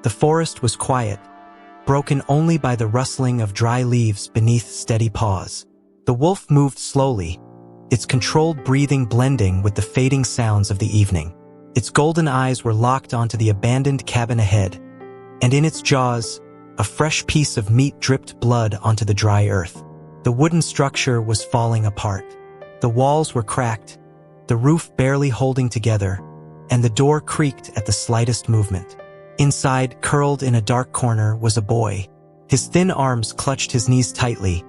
The forest was quiet, broken only by the rustling of dry leaves beneath steady paws. The wolf moved slowly, its controlled breathing blending with the fading sounds of the evening. Its golden eyes were locked onto the abandoned cabin ahead, and in its jaws, a fresh piece of meat dripped blood onto the dry earth. The wooden structure was falling apart. The walls were cracked, the roof barely holding together, and the door creaked at the slightest movement. Inside, curled in a dark corner, was a boy. His thin arms clutched his knees tightly,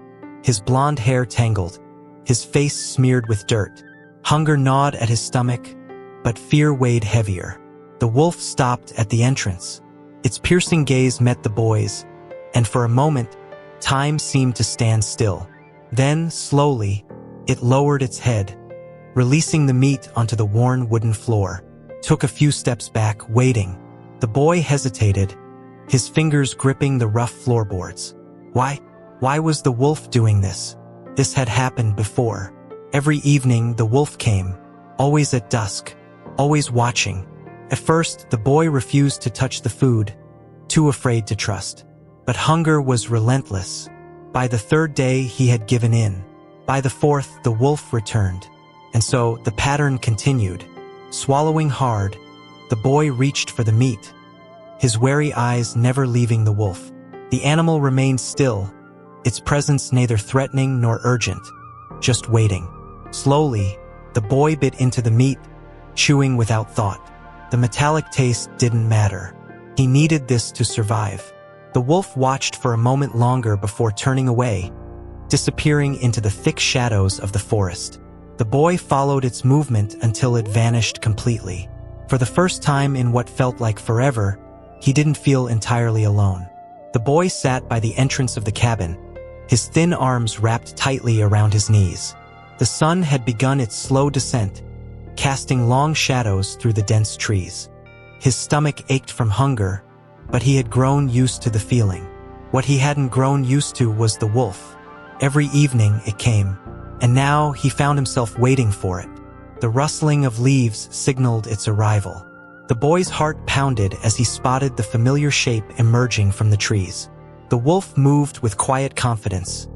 his blonde hair tangled, his face smeared with dirt. Hunger gnawed at his stomach, but fear weighed heavier. The wolf stopped at the entrance. Its piercing gaze met the boy's, and for a moment, time seemed to stand still. Then, slowly, it lowered its head, releasing the meat onto the worn wooden floor. Took a few steps back, waiting. The boy hesitated, his fingers gripping the rough floorboards. Why was the wolf doing this? This had happened before. Every evening the wolf came, always at dusk, always watching. At first, the boy refused to touch the food, too afraid to trust. But hunger was relentless. By the third day, he had given in. By the fourth, the wolf returned. And so the pattern continued. Swallowing hard, the boy reached for the meat, his wary eyes never leaving the wolf. The animal remained still, its presence neither threatening nor urgent, just waiting. Slowly, the boy bit into the meat, chewing without thought. The metallic taste didn't matter. He needed this to survive. The wolf watched for a moment longer before turning away, disappearing into the thick shadows of the forest. The boy followed its movement until it vanished completely. For the first time in what felt like forever, he didn't feel entirely alone. The boy sat by the entrance of the cabin, his thin arms wrapped tightly around his knees. The sun had begun its slow descent, casting long shadows through the dense trees. His stomach ached from hunger, but he had grown used to the feeling. What he hadn't grown used to was the wolf. Every evening it came, and now he found himself waiting for it. The rustling of leaves signaled its arrival. The boy's heart pounded as he spotted the familiar shape emerging from the trees. The wolf moved with quiet confidence,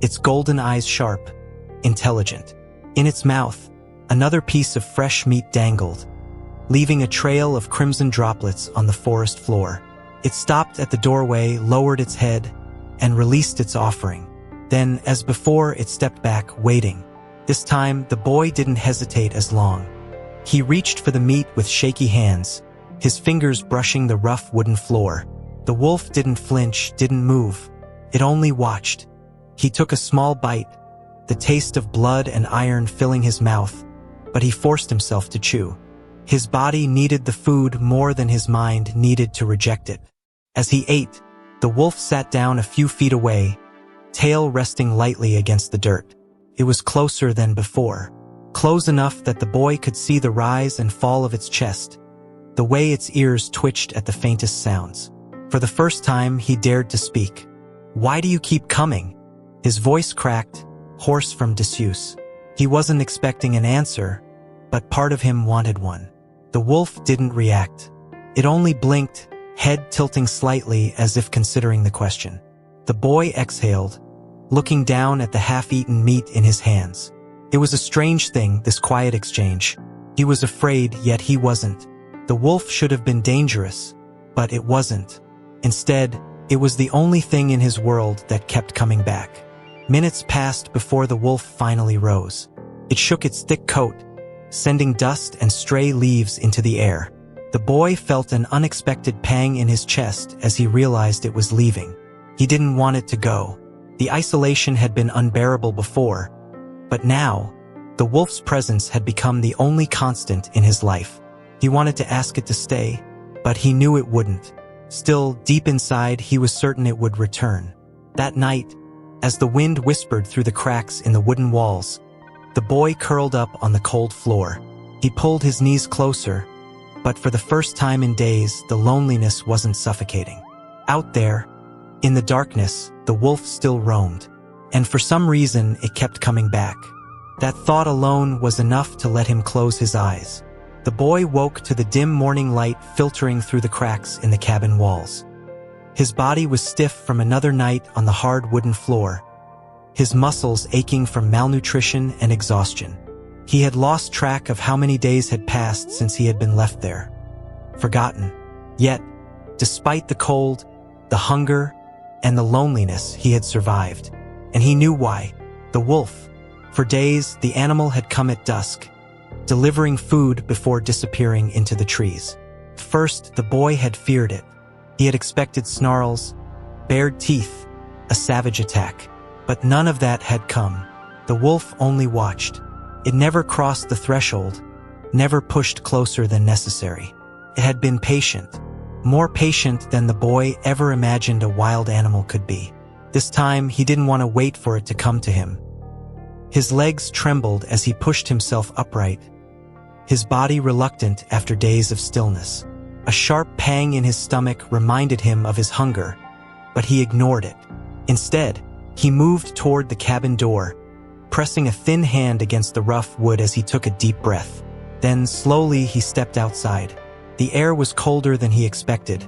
its golden eyes sharp, intelligent. In its mouth, another piece of fresh meat dangled, leaving a trail of crimson droplets on the forest floor. It stopped at the doorway, lowered its head, and released its offering. Then, as before, it stepped back, waiting. This time, the boy didn't hesitate as long. He reached for the meat with shaky hands, his fingers brushing the rough wooden floor. The wolf didn't flinch, didn't move. It only watched. He took a small bite, the taste of blood and iron filling his mouth, but he forced himself to chew. His body needed the food more than his mind needed to reject it. As he ate, the wolf sat down a few feet away, tail resting lightly against the dirt. It was closer than before, close enough that the boy could see the rise and fall of its chest, the way its ears twitched at the faintest sounds. For the first time, he dared to speak. "Why do you keep coming?" His voice cracked, hoarse from disuse. He wasn't expecting an answer, but part of him wanted one. The wolf didn't react. It only blinked, head tilting slightly as if considering the question. The boy exhaled, looking down at the half-eaten meat in his hands. It was a strange thing, this quiet exchange. He was afraid, yet he wasn't. The wolf should have been dangerous, but it wasn't. Instead, it was the only thing in his world that kept coming back. Minutes passed before the wolf finally rose. It shook its thick coat, sending dust and stray leaves into the air. The boy felt an unexpected pang in his chest as he realized it was leaving. He didn't want it to go. The isolation had been unbearable before, but now, the wolf's presence had become the only constant in his life. He wanted to ask it to stay, but he knew it wouldn't. Still, deep inside, he was certain it would return. That night, as the wind whispered through the cracks in the wooden walls, the boy curled up on the cold floor. He pulled his knees closer, but for the first time in days, the loneliness wasn't suffocating. Out there, in the darkness, the wolf still roamed, and for some reason, it kept coming back. That thought alone was enough to let him close his eyes. The boy woke to the dim morning light filtering through the cracks in the cabin walls. His body was stiff from another night on the hard wooden floor, his muscles aching from malnutrition and exhaustion. He had lost track of how many days had passed since he had been left there. Forgotten. Yet, despite the cold, the hunger, and the loneliness, he had survived. And he knew why. The wolf. For days, the animal had come at dusk, delivering food before disappearing into the trees. First, the boy had feared it. He had expected snarls, bared teeth, a savage attack. But none of that had come. The wolf only watched. It never crossed the threshold, never pushed closer than necessary. It had been patient, more patient than the boy ever imagined a wild animal could be. This time, he didn't want to wait for it to come to him. His legs trembled as he pushed himself upright, his body reluctant after days of stillness. A sharp pang in his stomach reminded him of his hunger, but he ignored it. Instead, he moved toward the cabin door, pressing a thin hand against the rough wood as he took a deep breath. Then, slowly, he stepped outside. The air was colder than he expected,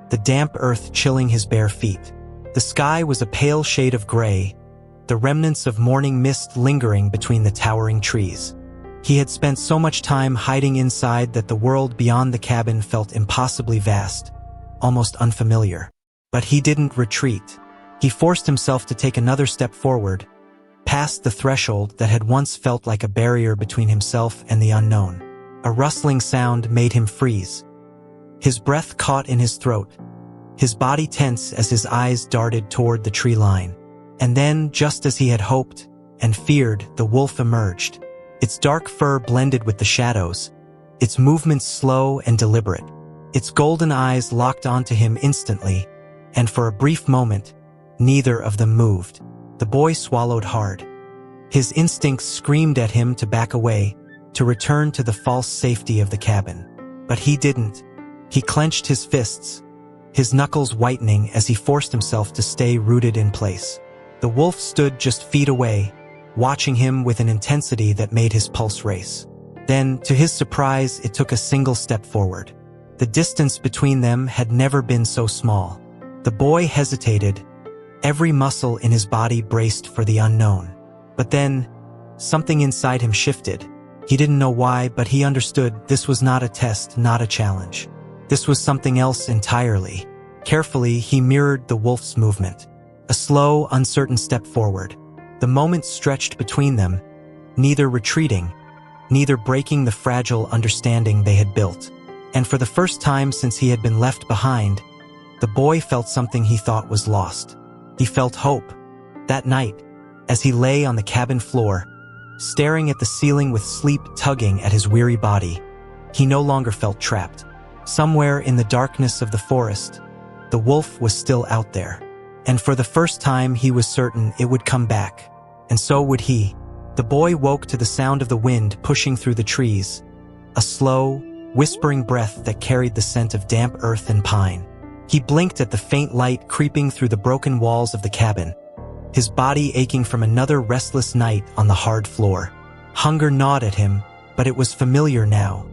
the damp earth chilling his bare feet. The sky was a pale shade of gray, the remnants of morning mist lingering between the towering trees. He had spent so much time hiding inside that the world beyond the cabin felt impossibly vast, almost unfamiliar. But he didn't retreat. He forced himself to take another step forward, past the threshold that had once felt like a barrier between himself and the unknown. A rustling sound made him freeze. His breath caught in his throat, his body tense as his eyes darted toward the tree line. And then, just as he had hoped and feared, the wolf emerged. Its dark fur blended with the shadows, its movements slow and deliberate. Its golden eyes locked onto him instantly, and for a brief moment, neither of them moved. The boy swallowed hard. His instincts screamed at him to back away, to return to the false safety of the cabin. But he didn't. He clenched his fists, his knuckles whitening as he forced himself to stay rooted in place. The wolf stood just feet away, watching him with an intensity that made his pulse race. Then, to his surprise, it took a single step forward. The distance between them had never been so small. The boy hesitated, every muscle in his body braced for the unknown. But then, something inside him shifted. He didn't know why, but he understood this was not a test, not a challenge. This was something else entirely. Carefully, he mirrored the wolf's movement. A slow, uncertain step forward. The moment stretched between them, neither retreating, neither breaking the fragile understanding they had built. And for the first time since he had been left behind, the boy felt something he thought was lost. He felt hope. That night, as he lay on the cabin floor, staring at the ceiling with sleep tugging at his weary body, he no longer felt trapped. Somewhere in the darkness of the forest, the wolf was still out there. And for the first time, he was certain it would come back. And so would he. The boy woke to the sound of the wind pushing through the trees, a slow, whispering breath that carried the scent of damp earth and pine. He blinked at the faint light creeping through the broken walls of the cabin, his body aching from another restless night on the hard floor. Hunger gnawed at him, but it was familiar now.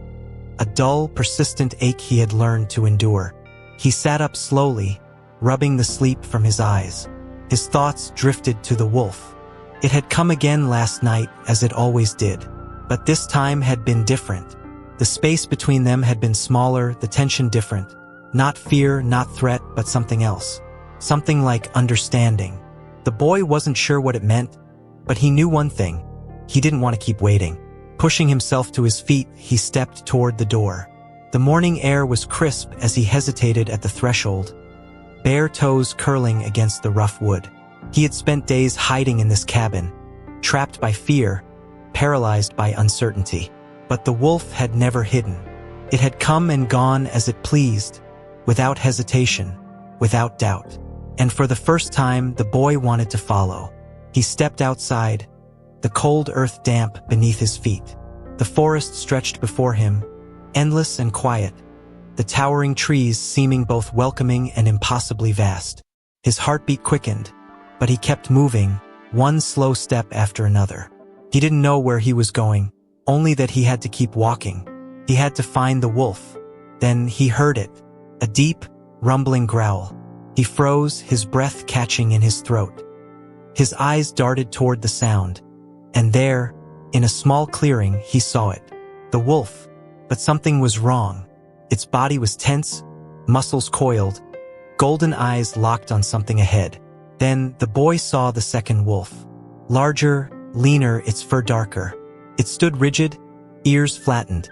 A dull, persistent ache he had learned to endure. He sat up slowly, rubbing the sleep from his eyes. His thoughts drifted to the wolf. It had come again last night, as it always did. But this time had been different. The space between them had been smaller, the tension different. Not fear, not threat, but something else. Something like understanding. The boy wasn't sure what it meant, but he knew one thing. He didn't want to keep waiting. Pushing himself to his feet, he stepped toward the door. The morning air was crisp as he hesitated at the threshold, bare toes curling against the rough wood. He had spent days hiding in this cabin, trapped by fear, paralyzed by uncertainty. But the wolf had never hidden. It had come and gone as it pleased, without hesitation, without doubt. And for the first time, the boy wanted to follow. He stepped outside, the cold earth damp beneath his feet. The forest stretched before him, endless and quiet, the towering trees seeming both welcoming and impossibly vast. His heartbeat quickened, but he kept moving, one slow step after another. He didn't know where he was going, only that he had to keep walking. He had to find the wolf. Then he heard it, a deep, rumbling growl. He froze, his breath catching in his throat. His eyes darted toward the sound, and there, in a small clearing, he saw it. The wolf. But something was wrong. Its body was tense, muscles coiled, golden eyes locked on something ahead. Then the boy saw the second wolf. Larger, leaner, its fur darker. It stood rigid, ears flattened,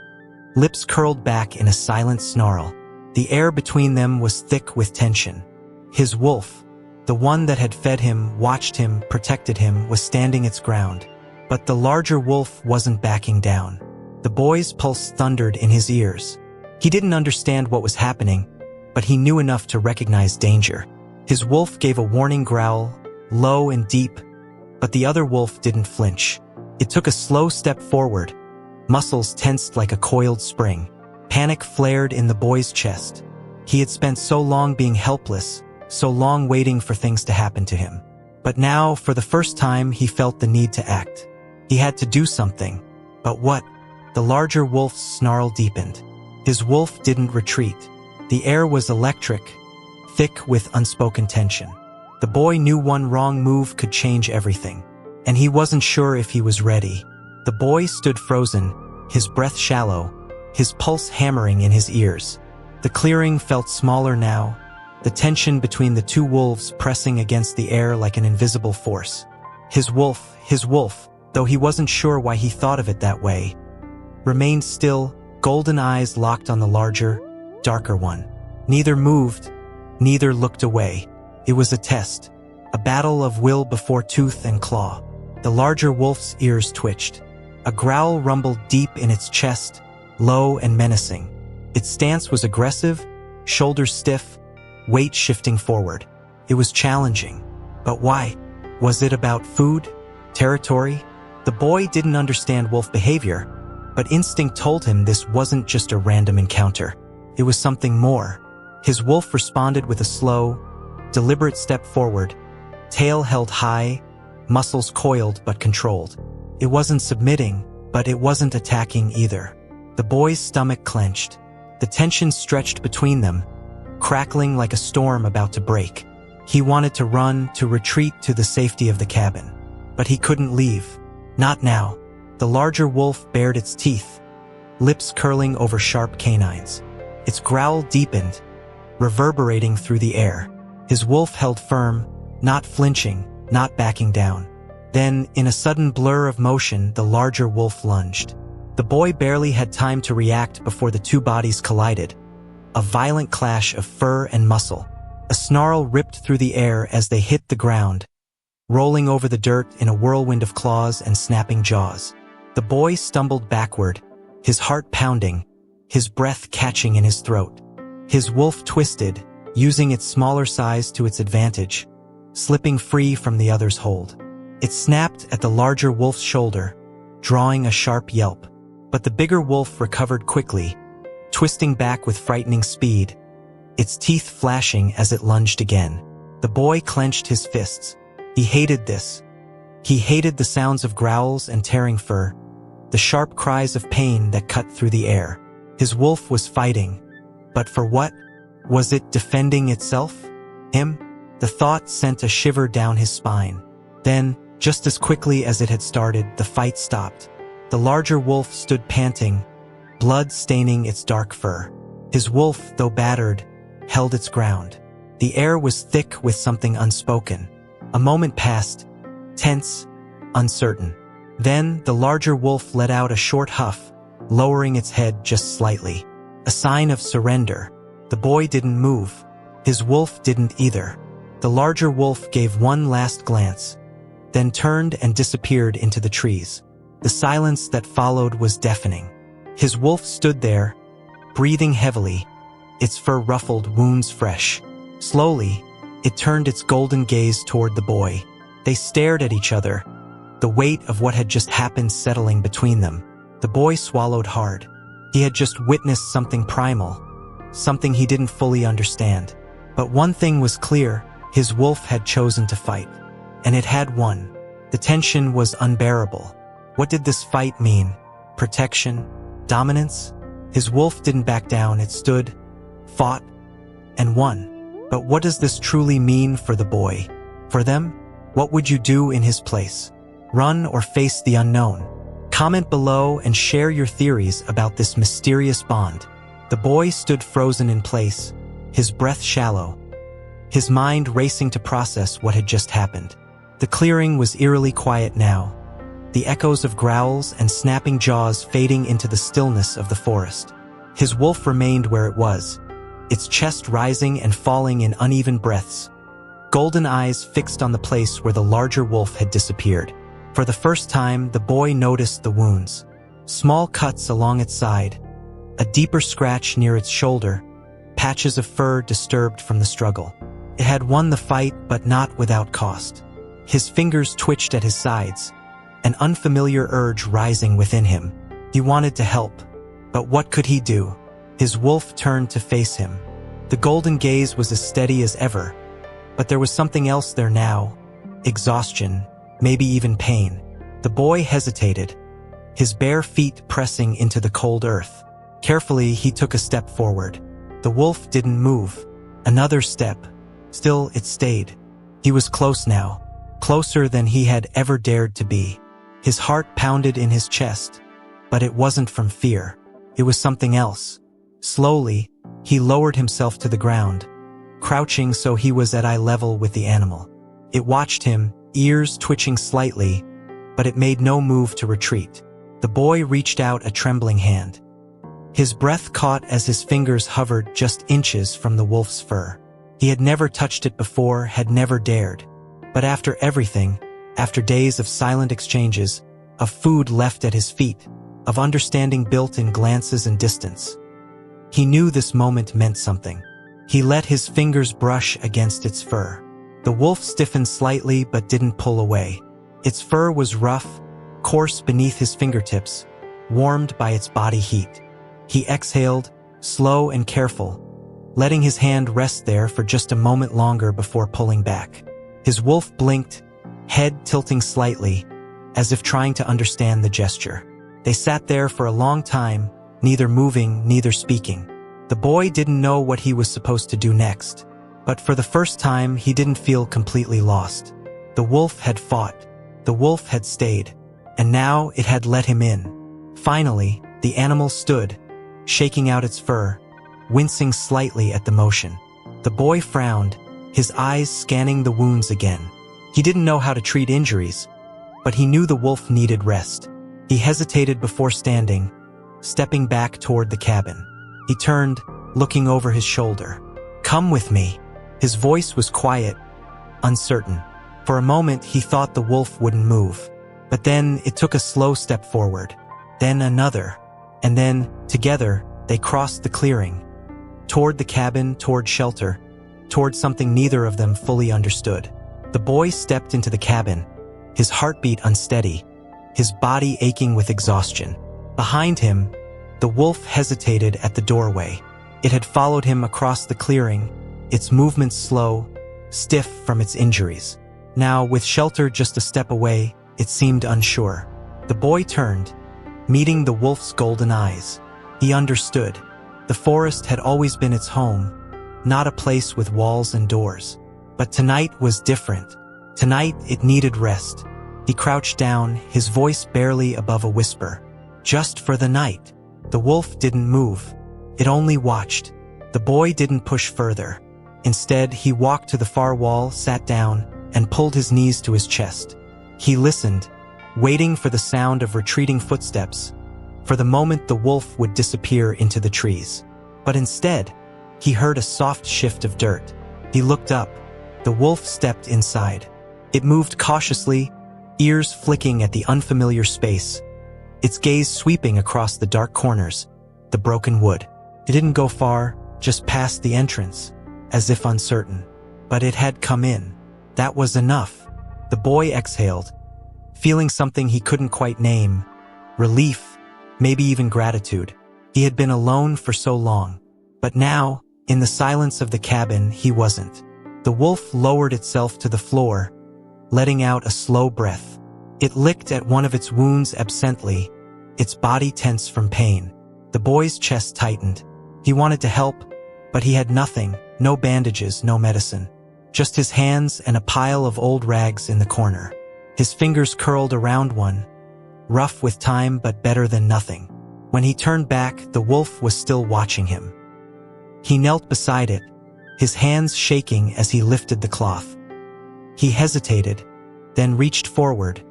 lips curled back in a silent snarl. The air between them was thick with tension. His wolf, the one that had fed him, watched him, protected him, was standing its ground. But the larger wolf wasn't backing down. The boy's pulse thundered in his ears. He didn't understand what was happening, but he knew enough to recognize danger. His wolf gave a warning growl, low and deep, but the other wolf didn't flinch. It took a slow step forward, muscles tensed like a coiled spring. Panic flared in the boy's chest. He had spent so long being helpless, so long waiting for things to happen to him. But now, for the first time, he felt the need to act. He had to do something. But what? The larger wolf's snarl deepened. His wolf didn't retreat. The air was electric, thick with unspoken tension. The boy knew one wrong move could change everything, and he wasn't sure if he was ready. The boy stood frozen, his breath shallow, his pulse hammering in his ears. The clearing felt smaller now, the tension between the two wolves pressing against the air like an invisible force. His wolf, though he wasn't sure why he thought of it that way, remained still, golden eyes locked on the larger, darker one. Neither moved, neither looked away. It was a test, a battle of will before tooth and claw. The larger wolf's ears twitched. A growl rumbled deep in its chest, low and menacing. Its stance was aggressive, shoulders stiff, weight shifting forward. It was challenging. But why? Was it about food? Territory? The boy didn't understand wolf behavior, but instinct told him this wasn't just a random encounter. It was something more. His wolf responded with a slow, deliberate step forward, tail held high, muscles coiled but controlled. It wasn't submitting, but it wasn't attacking either. The boy's stomach clenched. The tension stretched between them, crackling like a storm about to break. He wanted to run, to retreat to the safety of the cabin. But he couldn't leave. Not now. The larger wolf bared its teeth, lips curling over sharp canines. Its growl deepened, reverberating through the air. His wolf held firm, not flinching, not backing down. Then, in a sudden blur of motion, the larger wolf lunged. The boy barely had time to react before the two bodies collided. A violent clash of fur and muscle. A snarl ripped through the air as they hit the ground, rolling over the dirt in a whirlwind of claws and snapping jaws. The boy stumbled backward, his heart pounding, his breath catching in his throat. His wolf twisted, using its smaller size to its advantage, slipping free from the other's hold. It snapped at the larger wolf's shoulder, drawing a sharp yelp. But the bigger wolf recovered quickly, twisting back with frightening speed, its teeth flashing as it lunged again. The boy clenched his fists. He hated this. He hated the sounds of growls and tearing fur, the sharp cries of pain that cut through the air. His wolf was fighting. But for what? Was it defending itself? Him? The thought sent a shiver down his spine. Then, just as quickly as it had started, the fight stopped. The larger wolf stood panting, blood staining its dark fur. His wolf, though battered, held its ground. The air was thick with something unspoken. A moment passed, tense, uncertain. Then the larger wolf let out a short huff, lowering its head just slightly. A sign of surrender. The boy didn't move. His wolf didn't either. The larger wolf gave one last glance, then turned and disappeared into the trees. The silence that followed was deafening. His wolf stood there, breathing heavily, its fur ruffled, wounds fresh. Slowly, it turned its golden gaze toward the boy. They stared at each other, the weight of what had just happened settling between them. The boy swallowed hard. He had just witnessed something primal, something he didn't fully understand. But one thing was clear, his wolf had chosen to fight. And it had won. The tension was unbearable. What did this fight mean? Protection? Dominance? His wolf didn't back down. It stood, fought, and won. But what does this truly mean for the boy? For them? What would you do in his place? Run or face the unknown? Comment below and share your theories about this mysterious bond. The boy stood frozen in place, his breath shallow, his mind racing to process what had just happened. The clearing was eerily quiet now, the echoes of growls and snapping jaws fading into the stillness of the forest. His wolf remained where it was, its chest rising and falling in uneven breaths, golden eyes fixed on the place where the larger wolf had disappeared. For the first time, the boy noticed the wounds. Small cuts along its side, a deeper scratch near its shoulder, patches of fur disturbed from the struggle. It had won the fight, but not without cost. His fingers twitched at his sides, an unfamiliar urge rising within him. He wanted to help, but what could he do? His wolf turned to face him. The golden gaze was as steady as ever, but there was something else there now. Exhaustion, maybe even pain. The boy hesitated, his bare feet pressing into the cold earth. Carefully, he took a step forward. The wolf didn't move. Another step. Still, it stayed. He was close now, closer than he had ever dared to be. His heart pounded in his chest, but it wasn't from fear. It was something else. Slowly, he lowered himself to the ground, crouching so he was at eye level with the animal. It watched him, ears twitching slightly, but it made no move to retreat. The boy reached out a trembling hand. His breath caught as his fingers hovered just inches from the wolf's fur. He had never touched it before, had never dared. But after everything, after days of silent exchanges, of food left at his feet, of understanding built in glances and distance, he knew this moment meant something. He let his fingers brush against its fur. The wolf stiffened slightly but didn't pull away. Its fur was rough, coarse beneath his fingertips, warmed by its body heat. He exhaled, slow and careful, letting his hand rest there for just a moment longer before pulling back. His wolf blinked, head tilting slightly, as if trying to understand the gesture. They sat there for a long time, neither moving, neither speaking. The boy didn't know what he was supposed to do next, but for the first time he didn't feel completely lost. The wolf had fought, the wolf had stayed, and now it had let him in. Finally, the animal stood, shaking out its fur, wincing slightly at the motion. The boy frowned, his eyes scanning the wounds again. He didn't know how to treat injuries, but he knew the wolf needed rest. He hesitated before standing, stepping back toward the cabin. He turned, looking over his shoulder. "Come with me." His voice was quiet, uncertain. For a moment, he thought the wolf wouldn't move. But then it took a slow step forward, then another, and then, together, they crossed the clearing, toward the cabin, toward shelter, toward something neither of them fully understood. The boy stepped into the cabin, his heartbeat unsteady, his body aching with exhaustion. Behind him, the wolf hesitated at the doorway. It had followed him across the clearing, its movements slow, stiff from its injuries. Now, with shelter just a step away, it seemed unsure. The boy turned, meeting the wolf's golden eyes. He understood. The forest had always been its home, not a place with walls and doors. But tonight was different. Tonight it needed rest. He crouched down, his voice barely above a whisper. Just for the night. The wolf didn't move. It only watched. The boy didn't push further. Instead, he walked to the far wall, sat down, and pulled his knees to his chest. He listened, waiting for the sound of retreating footsteps, for the moment the wolf would disappear into the trees. But instead, he heard a soft shift of dirt. He looked up. The wolf stepped inside. It moved cautiously, ears flicking at the unfamiliar space, its gaze sweeping across the dark corners, the broken wood. It didn't go far, just past the entrance, as if uncertain. But it had come in. That was enough. The boy exhaled, feeling something he couldn't quite name. Relief, maybe even gratitude. He had been alone for so long. But now, in the silence of the cabin, he wasn't. The wolf lowered itself to the floor, letting out a slow breath. It licked at one of its wounds absently, its body tense from pain. The boy's chest tightened. He wanted to help, but he had nothing, no bandages, no medicine. Just his hands and a pile of old rags in the corner. His fingers curled around one, rough with time but better than nothing. When he turned back, the wolf was still watching him. He knelt beside it, his hands shaking as he lifted the cloth. He hesitated, then reached forward,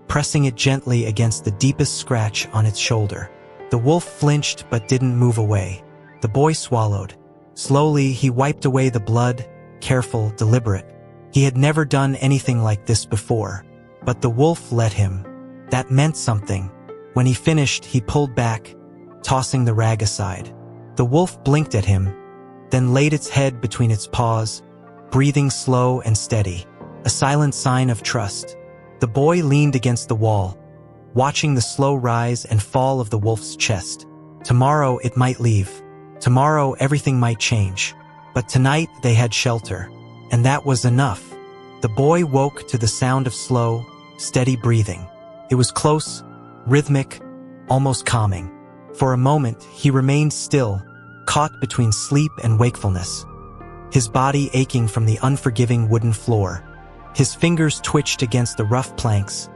pressing it gently against the deepest scratch on its shoulder. The wolf flinched but didn't move away. The boy swallowed. Slowly, he wiped away the blood, careful, deliberate. He had never done anything like this before, but the wolf let him. That meant something. When he finished, he pulled back, tossing the rag aside. The wolf blinked at him, then laid its head between its paws, breathing slow and steady, a silent sign of trust. The boy leaned against the wall, watching the slow rise and fall of the wolf's chest. Tomorrow it might leave. Tomorrow everything might change. But tonight they had shelter, and that was enough. The boy woke to the sound of slow, steady breathing. It was close, rhythmic, almost calming. For a moment, he remained still, caught between sleep and wakefulness, his body aching from the unforgiving wooden floor. His fingers twitched against the rough planks,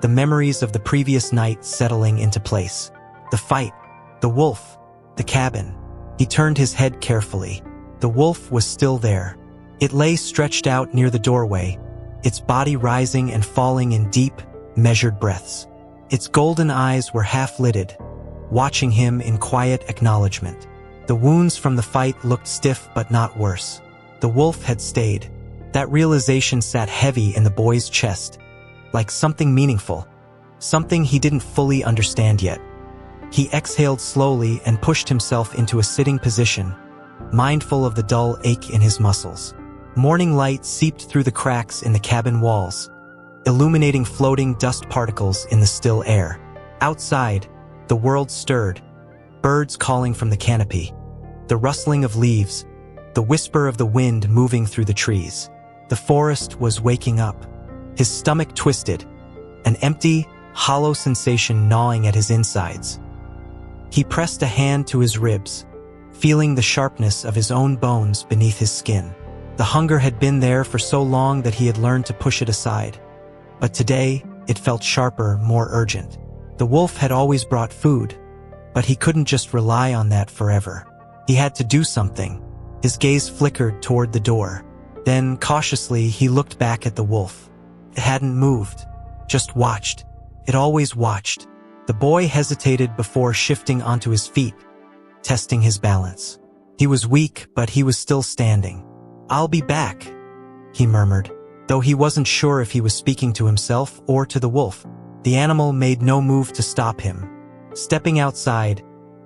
the memories of the previous night settling into place. The fight, the wolf, the cabin. He turned his head carefully. The wolf was still there. It lay stretched out near the doorway, its body rising and falling in deep, measured breaths. Its golden eyes were half-lidded, watching him in quiet acknowledgement. The wounds from the fight looked stiff but not worse. The wolf had stayed. That realization sat heavy in the boy's chest, like something meaningful, something he didn't fully understand yet. He exhaled slowly and pushed himself into a sitting position, mindful of the dull ache in his muscles. Morning light seeped through the cracks in the cabin walls, illuminating floating dust particles in the still air. Outside, the world stirred, birds calling from the canopy, the rustling of leaves, the whisper of the wind moving through the trees. The forest was waking up. His stomach twisted, an empty, hollow sensation gnawing at his insides. He pressed a hand to his ribs, feeling the sharpness of his own bones beneath his skin. The hunger had been there for so long that he had learned to push it aside. But today, it felt sharper, more urgent. The wolf had always brought food, but he couldn't just rely on that forever. He had to do something. His gaze flickered toward the door. Then, cautiously, he looked back at the wolf. It hadn't moved, just watched. It always watched. The boy hesitated before shifting onto his feet, testing his balance. He was weak, but he was still standing. "I'll be back," he murmured, though he wasn't sure if he was speaking to himself or to the wolf. The animal made no move to stop him. Stepping outside,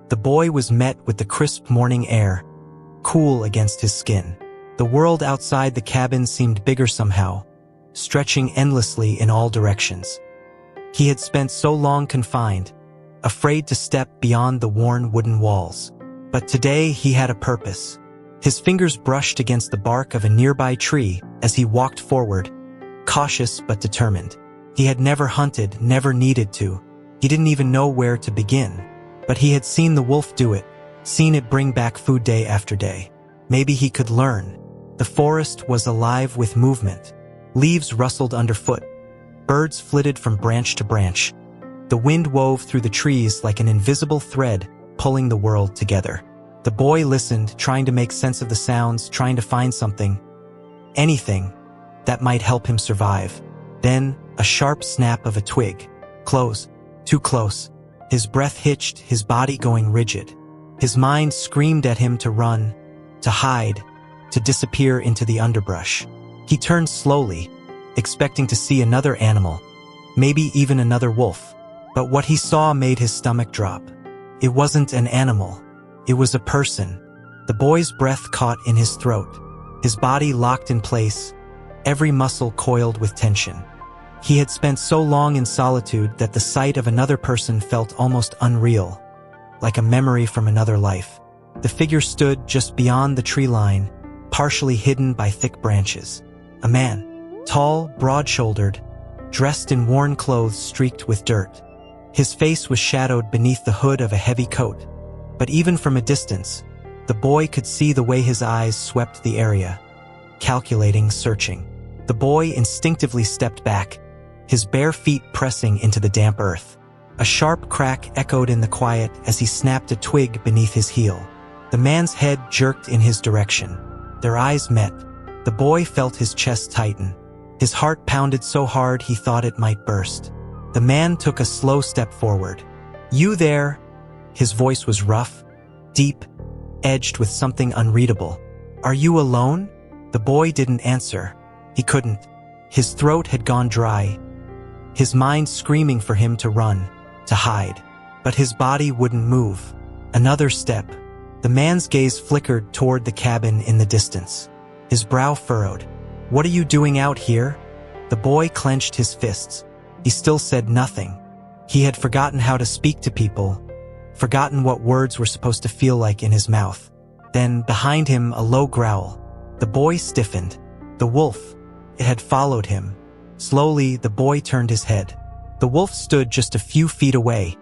the boy was met with the crisp morning air, cool against his skin. The world outside the cabin seemed bigger somehow, stretching endlessly in all directions. He had spent so long confined, afraid to step beyond the worn wooden walls. But today he had a purpose. His fingers brushed against the bark of a nearby tree as he walked forward, cautious but determined. He had never hunted, never needed to. He didn't even know where to begin. But he had seen the wolf do it, seen it bring back food day after day. Maybe he could learn. The forest was alive with movement. Leaves rustled underfoot. Birds flitted from branch to branch. The wind wove through the trees like an invisible thread, pulling the world together. The boy listened, trying to make sense of the sounds, trying to find something, anything, that might help him survive. Then, a sharp snap of a twig. Close. Too close. His breath hitched, his body going rigid. His mind screamed at him to run, to hide, to disappear into the underbrush. He turned slowly, expecting to see another animal, maybe even another wolf. But what he saw made his stomach drop. It wasn't an animal. It was a person. The boy's breath caught in his throat, his body locked in place, every muscle coiled with tension. He had spent so long in solitude that the sight of another person felt almost unreal, like a memory from another life. The figure stood just beyond the tree line, partially hidden by thick branches. A man, tall, broad-shouldered, dressed in worn clothes streaked with dirt. His face was shadowed beneath the hood of a heavy coat, But even from a distance, the boy could see the way his eyes swept the area, calculating, searching. The boy instinctively stepped back, his bare feet pressing into the damp earth. A sharp crack echoed in the quiet as he snapped a twig beneath his heel. The man's head jerked in his direction. Their eyes met. The boy felt his chest tighten. His heart pounded so hard he thought it might burst. The man took a slow step forward. "You there?" His voice was rough, deep, edged with something unreadable. "Are you alone?" The boy didn't answer. He couldn't. His throat had gone dry, his mind screaming for him to run, to hide. But his body wouldn't move. Another step. The man's gaze flickered toward the cabin in the distance. His brow furrowed. "What are you doing out here?" The boy clenched his fists. He still said nothing. He had forgotten how to speak to people, forgotten what words were supposed to feel like in his mouth. Then, behind him, a low growl. The boy stiffened. The wolf. It had followed him. Slowly, the boy turned his head. The wolf stood just a few feet away,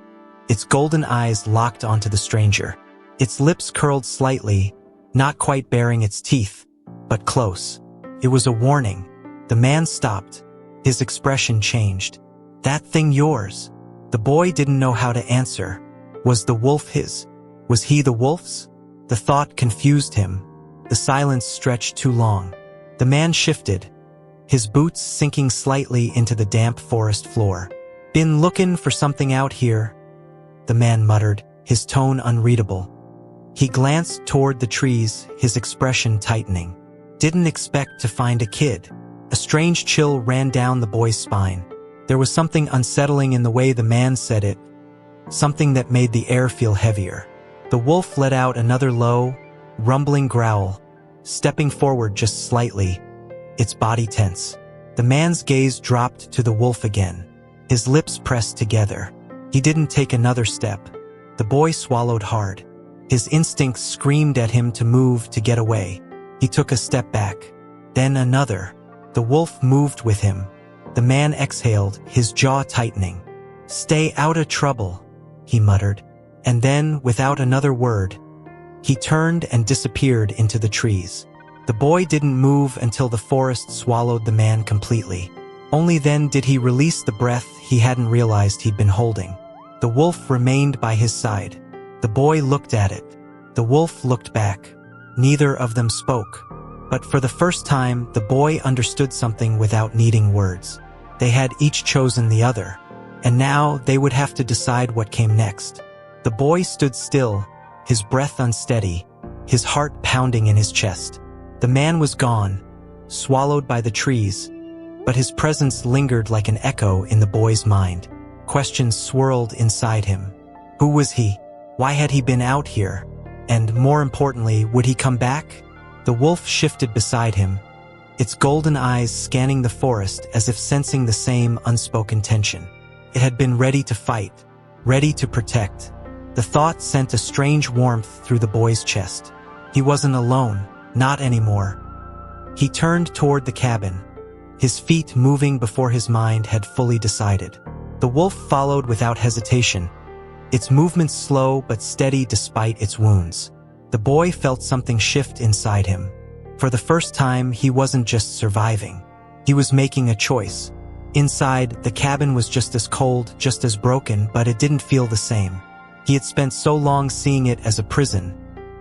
its golden eyes locked onto the stranger. Its lips curled slightly, not quite baring its teeth, but close. It was a warning. The man stopped. His expression changed. "That thing yours?" The boy didn't know how to answer. Was the wolf his? Was he the wolf's? The thought confused him. The silence stretched too long. The man shifted, his boots sinking slightly into the damp forest floor. "Been looking for something out here," the man muttered, his tone unreadable. He glanced toward the trees, his expression tightening. "Didn't expect to find a kid." A strange chill ran down the boy's spine. There was something unsettling in the way the man said it, something that made the air feel heavier. The wolf let out another low, rumbling growl, stepping forward just slightly, its body tense. The man's gaze dropped to the wolf again, his lips pressed together. He didn't take another step. The boy swallowed hard. His instincts screamed at him to move, to get away. He took a step back, then another. The wolf moved with him. The man exhaled, his jaw tightening. "Stay out of trouble," he muttered. And then, without another word, he turned and disappeared into the trees. The boy didn't move until the forest swallowed the man completely. Only then did he release the breath he hadn't realized he'd been holding. The wolf remained by his side. The boy looked at it. The wolf looked back. Neither of them spoke. But for the first time, the boy understood something without needing words. They had each chosen the other, and now they would have to decide what came next. The boy stood still, his breath unsteady, his heart pounding in his chest. The man was gone, swallowed by the trees, but his presence lingered like an echo in the boy's mind. Questions swirled inside him. Who was he? Why had he been out here? And more importantly, would he come back? The wolf shifted beside him, its golden eyes scanning the forest as if sensing the same unspoken tension. It had been ready to fight, ready to protect. The thought sent a strange warmth through the boy's chest. He wasn't alone, not anymore. He turned toward the cabin, his feet moving before his mind had fully decided. The wolf followed without hesitation, its movements slow but steady despite its wounds. The boy felt something shift inside him. For the first time, he wasn't just surviving. He was making a choice. Inside, the cabin was just as cold, just as broken, but it didn't feel the same. He had spent so long seeing it as a prison,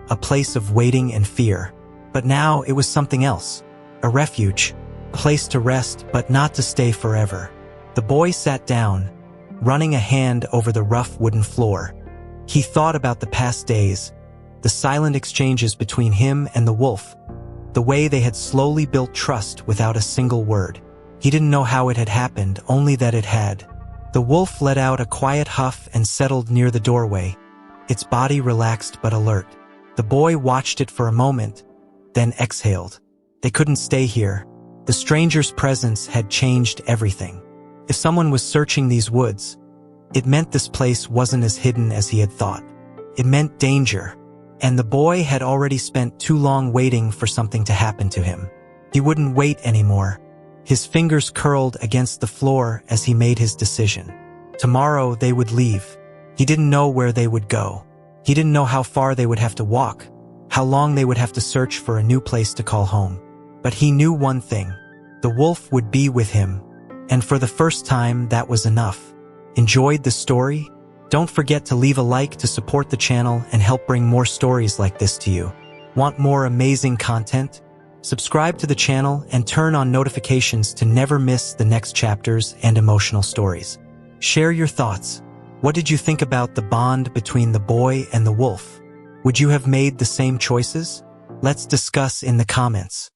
a place of waiting and fear. But now it was something else. A refuge, a place to rest, but not to stay forever. The boy sat down, running a hand over the rough wooden floor. He thought about the past days, the silent exchanges between him and the wolf, the way they had slowly built trust without a single word. He didn't know how it had happened, only that it had. The wolf let out a quiet huff and settled near the doorway, its body relaxed but alert. The boy watched it for a moment, then exhaled. They couldn't stay here. The stranger's presence had changed everything. If someone was searching these woods, it meant this place wasn't as hidden as he had thought. It meant danger. And the boy had already spent too long waiting for something to happen to him. He wouldn't wait anymore. His fingers curled against the floor as he made his decision. Tomorrow they would leave. He didn't know where they would go. He didn't know how far they would have to walk, how long they would have to search for a new place to call home. But he knew one thing: the wolf would be with him, and for the first time, that was enough. Enjoyed the story? Don't forget to leave a like to support the channel and help bring more stories like this to you. Want more amazing content? Subscribe to the channel and turn on notifications to never miss the next chapters and emotional stories. Share your thoughts. What did you think about the bond between the boy and the wolf? Would you have made the same choices? Let's discuss in the comments.